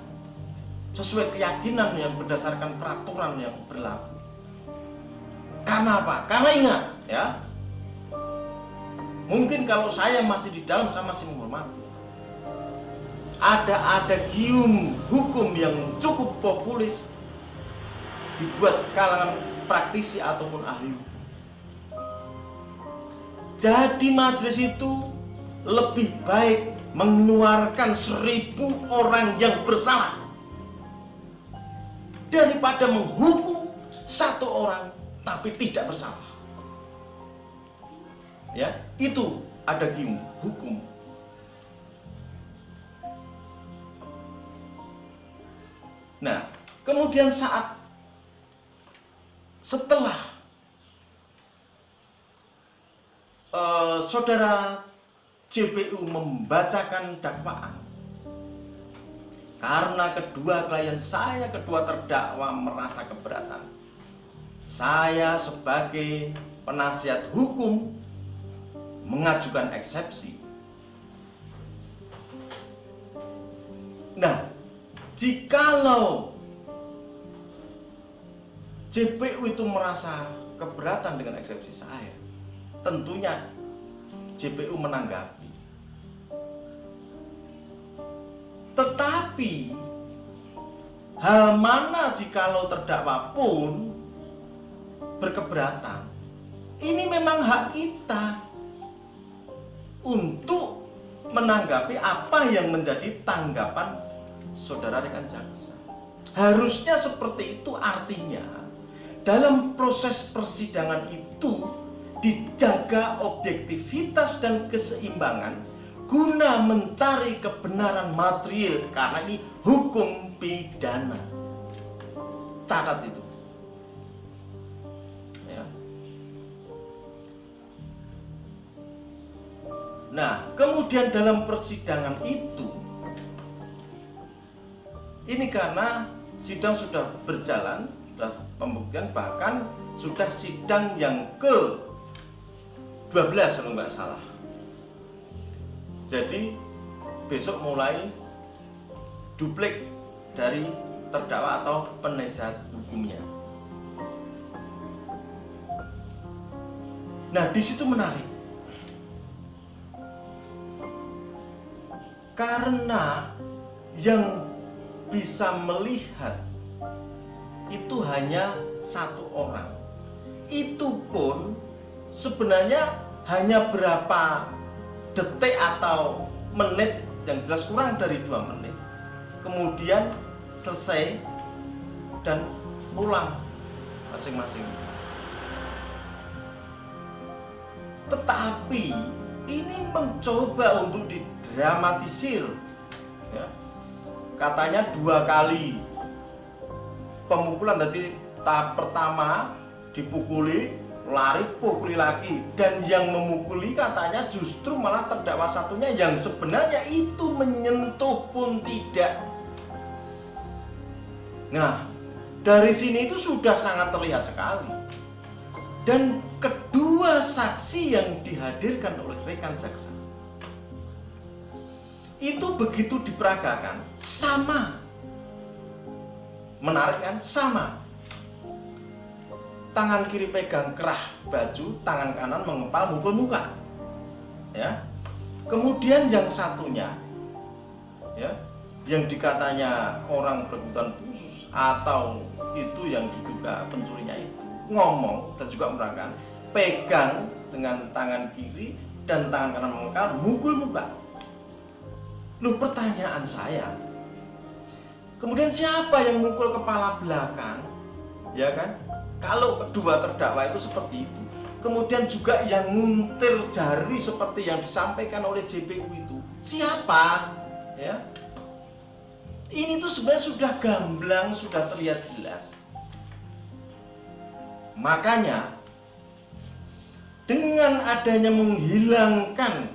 sesuai keyakinan yang berdasarkan peraturan yang berlaku. Karena apa? Karena ingat, ya, mungkin kalau saya masih di dalam, saya masih menghormati. Ada gium hukum yang cukup populis dibuat kalangan praktisi ataupun ahli hukum. Jadi majelis itu lebih baik mengeluarkan 1000 orang yang bersalah daripada menghukum 1 orang tapi tidak bersalah. Ya, itu ada gium hukum. Nah, kemudian setelah saudara JPU membacakan dakwaan, karena kedua klien saya, kedua terdakwa merasa keberatan, saya sebagai penasihat hukum mengajukan eksepsi. Nah, jikalau JPU itu merasa keberatan dengan eksepsi saya, tentunya JPU menanggapi. Tetapi hal mana jikalau terdakwa pun berkeberatan, ini memang hak kita untuk menanggapi apa yang menjadi tanggapan saudara rekan jaksa. Harusnya seperti itu, artinya dalam proses persidangan itu dijaga objektivitas dan keseimbangan guna mencari kebenaran material, karena ini hukum pidana. Catat itu. Ya. Nah, kemudian dalam persidangan itu, ini karena sidang sudah berjalan, sudah pembuktian, bahkan sudah sidang yang ke-12 kalau nggak salah. Jadi besok mulai duplik dari terdakwa atau penasihat hukumnya. Nah, di situ menarik. Karena yang bisa melihat itu hanya 1 orang. Itu pun sebenarnya hanya berapa detik atau menit, yang jelas kurang dari 2 menit. Kemudian selesai dan pulang masing-masing. Tetapi ini mencoba untuk didramatisir, ya. Katanya 2 kali pemukulan. Tadi tahap pertama dipukuli, lari, pukuli lagi, dan yang memukuli katanya justru malah terdakwa satunya yang sebenarnya itu menyentuh pun tidak. Nah, dari sini itu sudah sangat terlihat sekali. Dan kedua saksi yang dihadirkan oleh rekan jaksa itu begitu diperagakan sama. Menarik kan? Sama. Tangan kiri pegang kerah baju, tangan kanan mengepal mukul muka. Ya. Kemudian yang satunya, ya, yang dikatanya orang berebutan khusus atau itu yang diduga pencurinya itu, ngomong dan juga menerangkan, pegang dengan tangan kiri dan tangan kanan mengepal mukul muka. Loh, pertanyaan saya, kemudian siapa yang mukul kepala belakang ya kan? Kalau kedua terdakwa itu seperti itu, kemudian juga yang nguntir jari seperti yang disampaikan oleh JPU itu siapa? Ya, ini tuh sebenarnya sudah gamblang, sudah terlihat jelas. Makanya dengan adanya menghilangkan,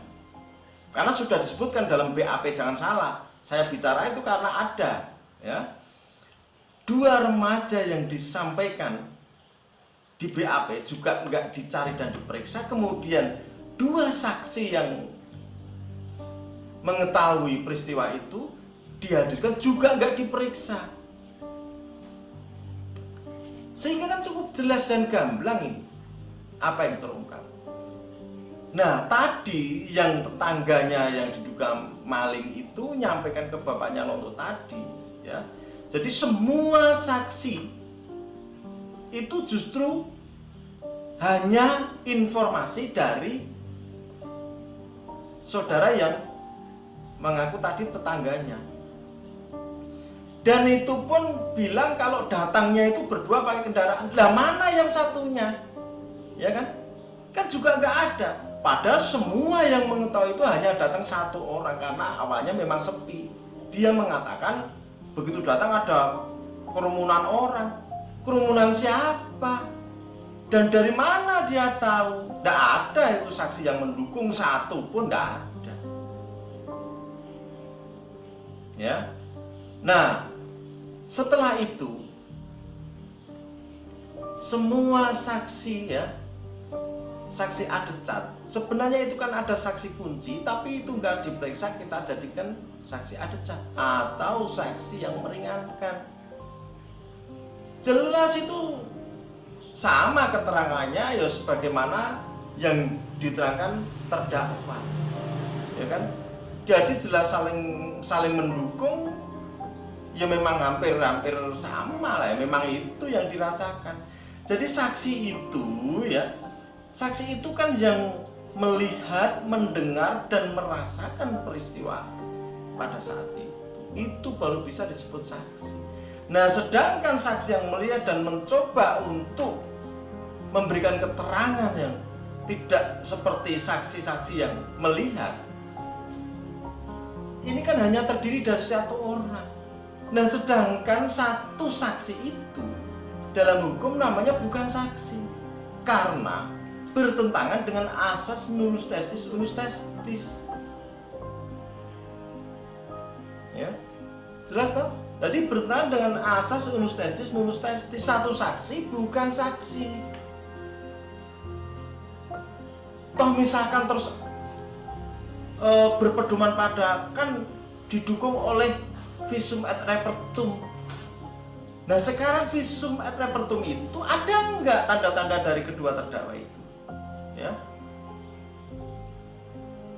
karena sudah disebutkan dalam BAP, jangan salah, saya bicara itu karena ada, ya, 2 remaja yang disampaikan di BAP juga enggak dicari dan diperiksa, kemudian 2 saksi yang mengetahui peristiwa itu dihadirkan juga enggak diperiksa, sehingga kan cukup jelas dan gamblang ini apa yang terungkap. Nah, tadi yang tetangganya yang diduga maling itu nyampaikan ke bapaknya Lonto tadi, ya. Jadi semua saksi itu justru hanya informasi dari saudara yang mengaku tadi tetangganya. Dan itu pun bilang kalau datangnya itu berdua pakai kendaraan. Lah mana yang satunya? Ya kan? Kan juga nggak ada. Padahal semua yang mengetahui itu hanya datang 1 orang karena awalnya memang sepi. Dia mengatakan begitu datang ada kerumunan orang. Kerumunan siapa? Dan dari mana dia tahu? Nggak ada itu saksi yang mendukung, 1 pun nggak ada. Ya. Nah, setelah itu semua saksi, ya, saksi adecat, sebenarnya itu kan ada saksi kunci, tapi itu nggak diperiksa, kita jadikan saksi adecat atau saksi yang meringankan. Jelas itu sama keterangannya ya sebagaimana yang diterangkan terdakwa, ya kan? Jadi jelas saling mendukung, ya memang hampir sama lah, ya memang itu yang dirasakan. Jadi saksi itu, ya, saksi itu kan yang melihat, mendengar dan merasakan peristiwa pada saat itu baru bisa disebut saksi. Nah, sedangkan saksi yang melihat dan mencoba untuk memberikan keterangan yang tidak seperti saksi-saksi yang melihat, ini kan hanya terdiri dari 1 orang. Nah, sedangkan 1 saksi itu dalam hukum namanya bukan saksi, karena bertentangan dengan asas nullius testis unus testis. Ya, jelas toh? Jadi bertentangan dengan asas unus testis nullius testis. 1 saksi bukan saksi. Toh misalkan terus berpedoman pada, kan didukung oleh visum et repertum. Nah, sekarang visum et repertum itu ada enggak tanda-tanda dari kedua terdakwa itu? Ya.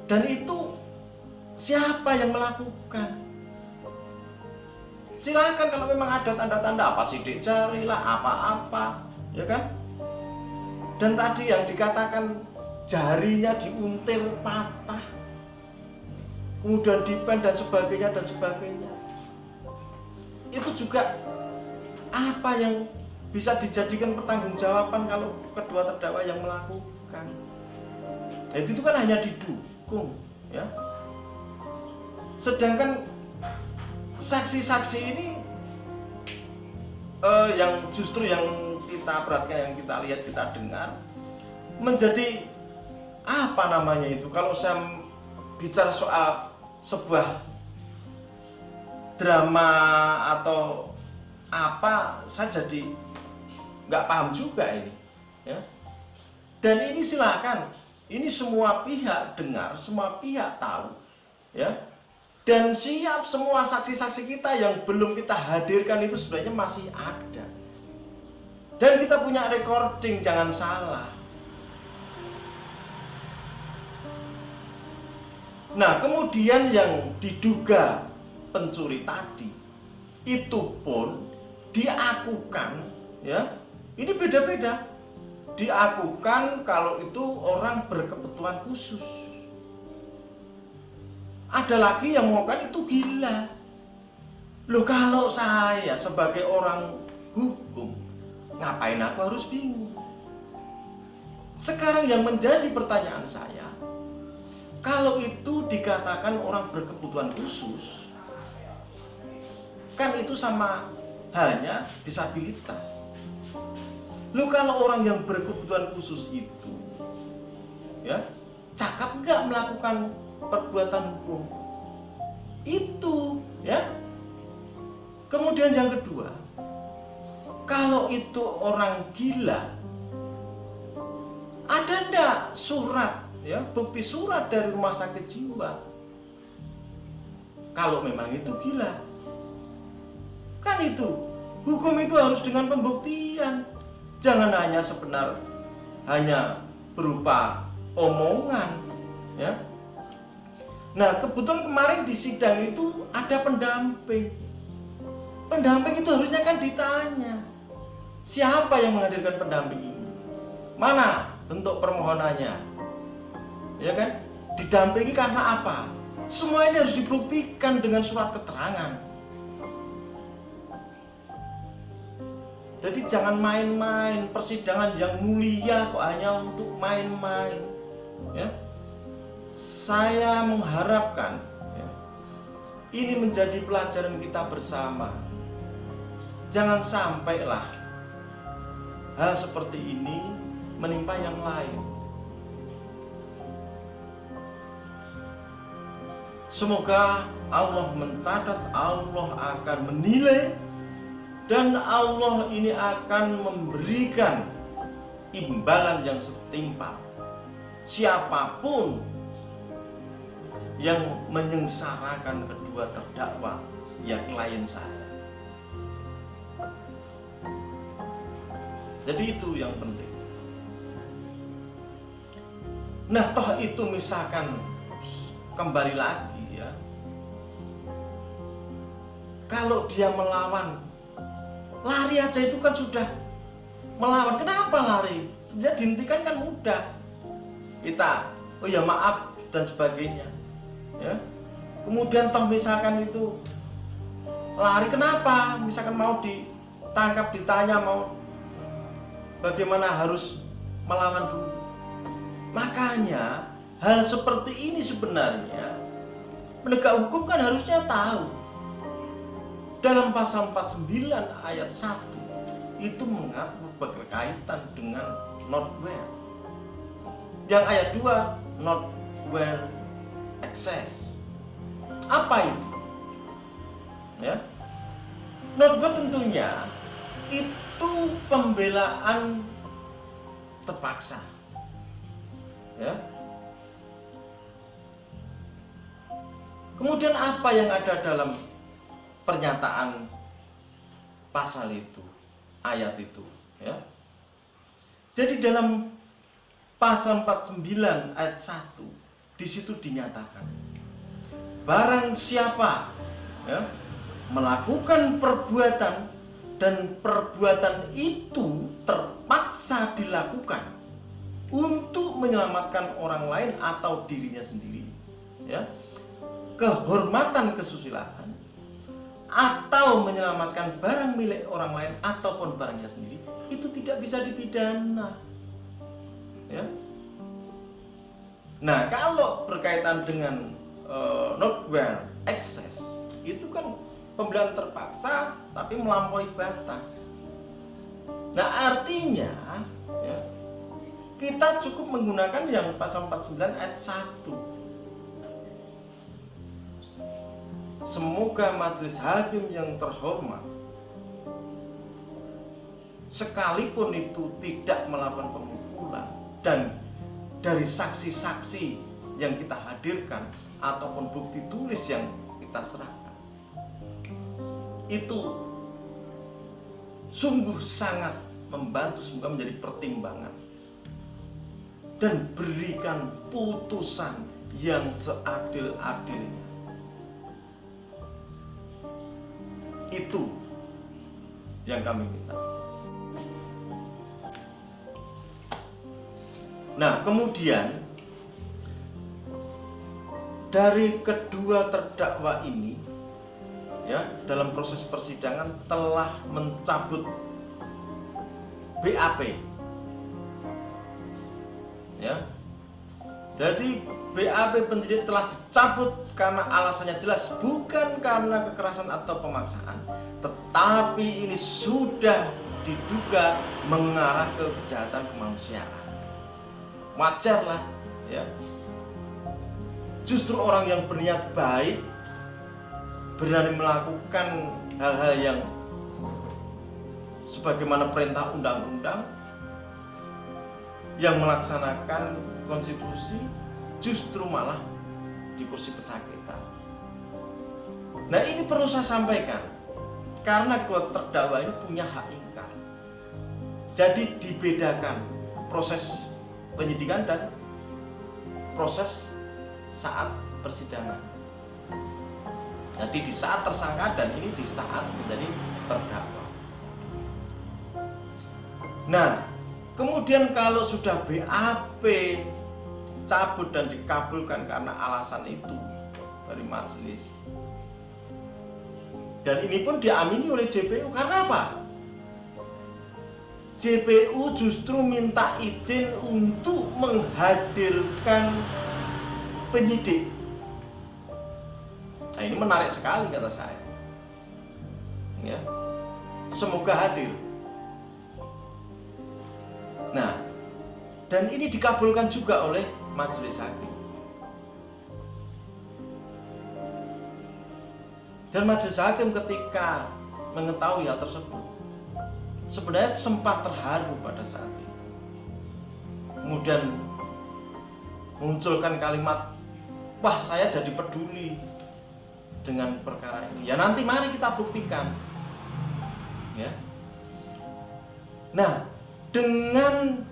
Dan itu siapa yang melakukan? Silakan kalau memang ada tanda-tanda, apa sidik jari lah, apa-apa, ya kan? Dan tadi yang dikatakan jarinya diuntir patah, kemudian dipen dan sebagainya dan sebagainya, itu juga apa yang bisa dijadikan pertanggungjawaban kalau kedua terdakwa yang melakukan? Jadi itu kan hanya didukung, ya. Sedangkan saksi-saksi ini yang justru yang kita perhatikan, yang kita lihat, kita dengar, menjadi apa namanya itu? Kalau saya bicara soal sebuah drama atau apa, saya jadi nggak paham juga ini, ya. Dan ini silakan, ini semua pihak dengar, semua pihak tahu, ya. Dan siap semua saksi-saksi kita yang belum kita hadirkan itu sebenarnya masih ada. Dan kita punya recording, jangan salah. Nah, kemudian yang diduga pencuri tadi itu pun diakukan, ya. Ini beda-beda. Diakukan kalau itu orang berkebutuhan khusus. Ada lagi yang mengatakan itu gila. Loh, kalau saya sebagai orang hukum ngapain aku harus bingung? Sekarang yang menjadi pertanyaan saya, kalau itu dikatakan orang berkebutuhan khusus, kan itu sama halnya disabilitas. Lu kalau orang yang berkebutuhan khusus itu, ya, cakap nggak melakukan perbuatan hukum? Itu, ya. Kemudian yang kedua, kalau itu orang gila, ada ndak surat, ya, bukti surat dari rumah sakit jiwa? Kalau memang itu gila, kan itu hukum itu harus dengan pembuktian, jangan hanya berupa omongan, ya. Nah, kebetulan kemarin di sidang itu ada pendamping. Pendamping itu harusnya kan ditanya, siapa yang menghadirkan pendamping ini? Mana bentuk permohonannya? Ya kan? Didampingi karena apa? Semua ini harus dibuktikan dengan surat keterangan. Jadi jangan main-main, persidangan yang mulia kok hanya untuk main-main, ya. Saya mengharapkan, ya, ini menjadi pelajaran kita bersama. Jangan sampailah hal seperti ini menimpa yang lain. Semoga Allah mencatat, Allah akan menilai, dan Allah ini akan memberikan imbalan yang setimpal siapapun yang menyengsarakan kedua terdakwa, ya klien saya. Jadi itu yang penting. Nah, toh itu misalkan kembali lagi, ya, kalau dia melawan, lari aja itu kan sudah melawan. Kenapa lari? Sebenarnya dihentikan kan mudah. Kita, oh ya maaf dan sebagainya, ya. Kemudian toh misalkan itu lari, kenapa? Misalkan mau ditangkap, ditanya, mau bagaimana, harus melawan dulu. Makanya hal seperti ini sebenarnya penegak hukum kan harusnya tahu. Dalam pasal 49 ayat 1 itu mengatur berkaitan dengan not where. Yang ayat 2 not where excess. Apa itu? Ya. Not where tentunya itu pembelaan terpaksa. Ya. Kemudian apa yang ada dalam pernyataan pasal itu, ayat itu, ya. Jadi dalam pasal 49 ayat 1 di situ dinyatakan, barang siapa, ya, melakukan perbuatan dan perbuatan itu terpaksa dilakukan untuk menyelamatkan orang lain atau dirinya sendiri, ya, kehormatan kesusilaan, atau menyelamatkan barang milik orang lain ataupun barangnya sendiri, itu tidak bisa dipidana, ya. Nah, kalau berkaitan dengan not where excess, itu kan pembelaan terpaksa tapi melampaui batas. Nah, artinya, ya, kita cukup menggunakan yang pasal 49 ayat 1. Semoga majelis hakim yang terhormat, sekalipun itu tidak melakukan pemukulan, dan dari saksi-saksi yang kita hadirkan ataupun bukti tulis yang kita serahkan, itu sungguh sangat membantu, semoga menjadi pertimbangan, dan berikan putusan yang seadil-adilnya. Itu yang kami minta. Nah, kemudian dari kedua terdakwa ini, ya, dalam proses persidangan telah mencabut BAP. Ya. Jadi BAP penyidik telah dicabut karena alasannya jelas, bukan karena kekerasan atau pemaksaan, tetapi ini sudah diduga mengarah ke kejahatan kemanusiaan. Wajarlah, ya. Justru orang yang berniat baik, berani melakukan hal-hal yang sebagaimana perintah undang-undang, yang melaksanakan konstitusi, justru malah di kursi pesakitan. Nah, ini perlu saya sampaikan karena kedua terdakwa ini punya hak ingkar. Jadi dibedakan proses penyidikan dan proses saat persidangan. Jadi di saat tersangka dan ini di saat menjadi terdakwa. Nah, kemudian kalau sudah BAP cabut dan dikabulkan karena alasan itu dari majelis, dan ini pun diamini oleh JPU, karena apa? JPU justru minta izin untuk menghadirkan penyidik. Nah, ini menarik sekali kata saya. Ya, semoga hadir. Nah, dan ini dikabulkan juga oleh majelis hakim. Dan majelis hakim ketika mengetahui hal tersebut, sebenarnya sempat terharu pada saat itu. Kemudian munculkan kalimat, wah, saya jadi peduli dengan perkara ini. Ya, nanti mari kita buktikan. Ya. Nah, dengan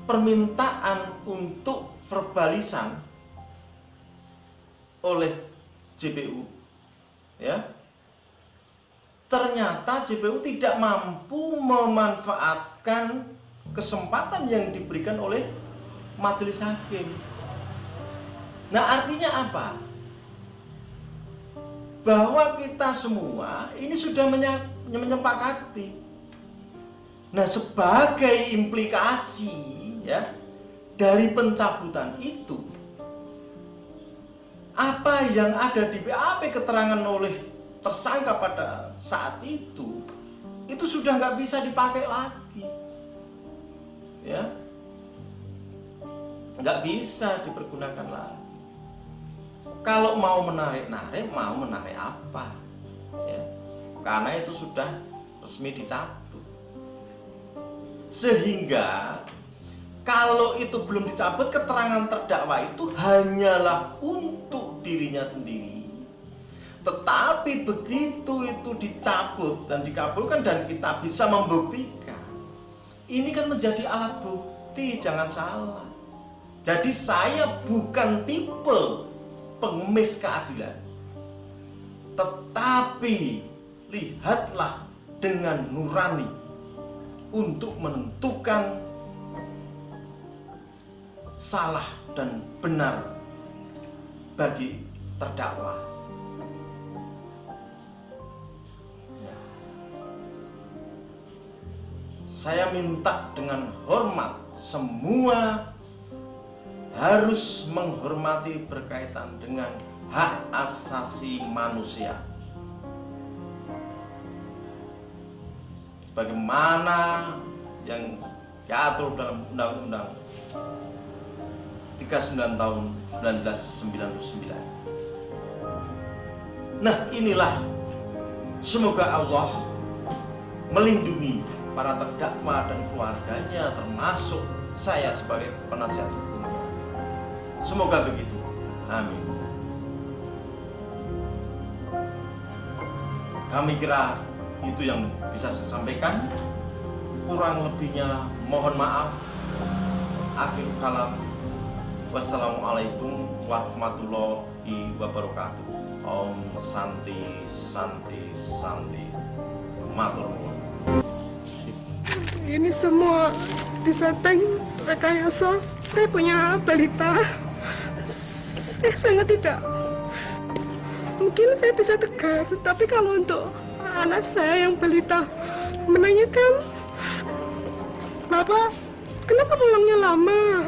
permintaan untuk verbalisan oleh JPU, ya, ternyata JPU tidak mampu memanfaatkan kesempatan yang diberikan oleh majelis hakim. Nah, artinya apa? Bahwa kita semua ini sudah menyepakati. Nah, sebagai implikasi, ya, dari pencabutan itu, apa yang ada di BAP keterangan oleh tersangka pada saat itu sudah nggak bisa dipakai lagi, ya, nggak bisa dipergunakan lagi. Kalau mau menarik apa, ya, karena itu sudah resmi dicabut. Sehingga kalau itu belum dicabut, keterangan terdakwa itu hanyalah untuk dirinya sendiri. Tetapi begitu itu dicabut dan dikabulkan dan kita bisa membuktikan, ini kan menjadi alat bukti, jangan salah. Jadi saya bukan tipe pengemis keadilan, tetapi lihatlah dengan nurani untuk menentukan salah dan benar bagi terdakwa. Ya. Saya minta dengan hormat, semua harus menghormati berkaitan dengan hak asasi manusia. Bagaimana yang diatur dalam Undang-Undang 39 tahun 1999. Nah, inilah, semoga Allah melindungi para terdakwa dan keluarganya, termasuk saya sebagai penasihat hukumnya. Semoga begitu. Amin. Kami kira itu yang bisa saya sampaikan. Kurang lebihnya mohon maaf. Akhir kalam. Wassalamualaikum warahmatullahi wabarakatuh. Om Santi Santi Santi. Matur nuwun.
Ini semua disetting rekayasa. Saya punya balita. Saya sangat tidak. Mungkin saya bisa tegar, tapi kalau untuk anak saya yang balita menanyakan Bapak, kenapa pulangnya lama?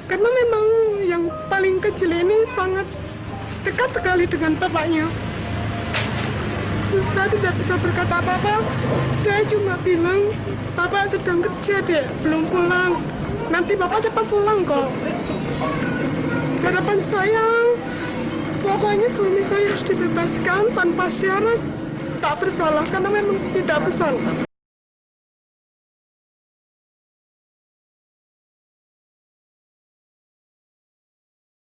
Karena memang yang paling kecil ini sangat dekat sekali dengan bapaknya. Saya tidak bisa berkata apa-apa. Saya cuma bilang, Bapak sedang kerja dek, belum pulang. Nanti Bapak cepat pulang kok. Harapan saya, pokoknya suami saya harus dibebaskan tanpa syarat. Tak bersalah karena memang tidak bersalah.